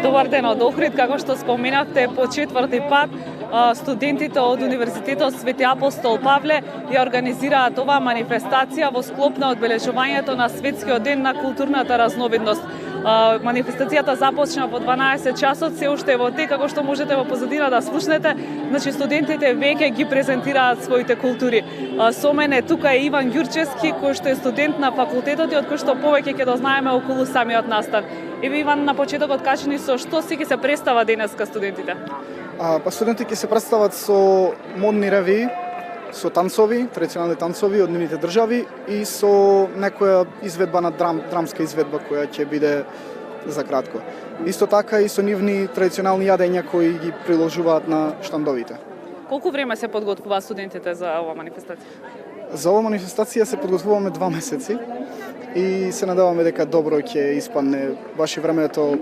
Добар ден од Охрид, како што споменавте, по четврти пат студентите од Универзитетот Свети Апостол Павле ја организираат оваа манифестација во склоп на одбележувањето на Светскиот ден на културната разновидност. Манифестацијата започна во 12 часот, се уште е во тек, како што можете во позадина да слушнете. Значи студентите веќе ги презентираат своите култури. Со мене тука е Иван Ѓурчевски, кој што е студент на факултетот и од кој што повеќе ќе дознаеме околу самиот настан. Еве Иван, на почетокот кажи ни со што си ќе се представа денеска студентите? Студентите ќе се представат со модни ревии, со танцови, традиционални танцови од нивните држави и со некоја изведба на драмска изведба која ќе биде за кратко. Исто така и со нивни традиционални јадења кои ги приложуваат на штандовите. Колку време се подготвуваат студентите за оваа манифестација? За оваа манифестација се подготвуваме 2 месеци и се надеваме дека добро ќе испадне. Баш и времето,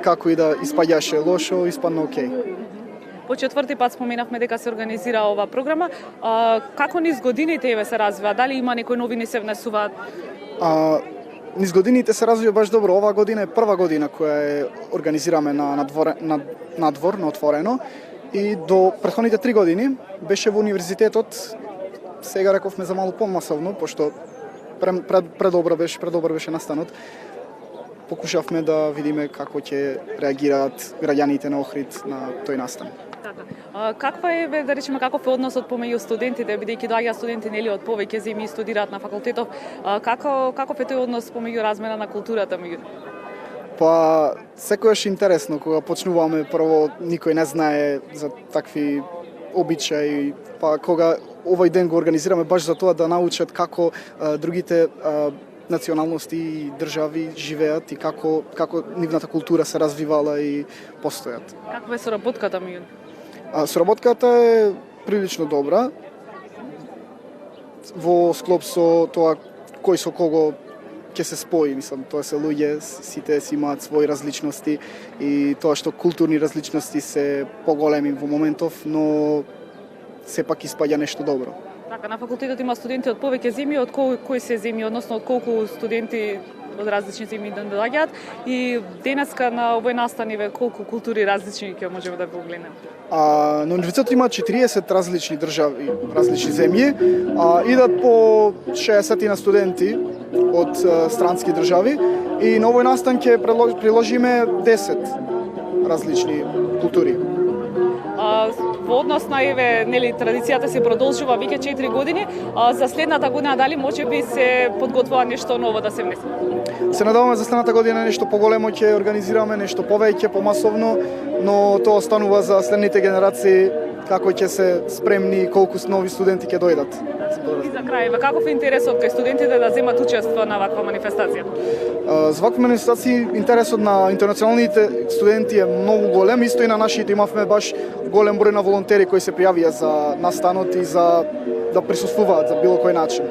како и да испаѓаше лошо, испадна окей. По четврти пат споменавме дека се организира оваа програма. Како низ годините еве се развива? Дали има некои новини се внесуваат? Низ годините се развива баш добро. Оваа година е прва година која е организираме на надвор, на отворено. И до претходните 3 години беше во универзитетот. Сега рековме за малку помасовно, пошто предобро беше настанот. Покушавме да видиме како ќе реагираат граѓаните на Охрид на тој настан. Каква е, да речеме, каков е односот помеѓу студентите, бидејќи доаѓаат студенти нели од повеќе земји и студираат на факултетов, каков е тој однос помеѓу размена на културата меѓу? Секогаш интересно кога почнуваме, прво никој не знае за такви обичаи, кога овој ден го организираме баш за тоа да научат како другите националности и држави живеат и како нивната култура се развивала и постојат. Каква е соработката меѓу? Соработката е прилично добра во склоп со тоа кој со кого ќе се спои, мислам, тоа се луѓе, сите си имаат своји различности и тоа што културни различности се поголеми во моментов, но сепак испаѓа нешто добро. Така, на факултетот има студенти од повеќе земји, од кои се земји, односно од колку студенти од различни земји доаѓаат и денеска на овој настан колку култури различни ќе можеме да погледнеме? На универзитетот има 40 различни држави, различни земји, идат по 60 на студенти од странски држави и на овој настан ќе приложиме 10 различни култури. Во однос на традицијата се продолжува веќе 4 години, за следната година дали можеби се подготвува нешто ново да се внесе? Се надеваме за следната година нешто поголемо ќе организираме, нешто повеќе, помасовно, но тоа останува за следните генерации како ќе се спремни и колку нови студенти ќе дојдат. И за крај, каков е интересот кај студентите да земат учество на ваква манифестација? За вакви манифестации интересот на интернационалните студенти е многу голем, исто и на нашите имавме баш голем број на волонтери кои се пријавија за настанот и за да присуствуваат за било кој начин.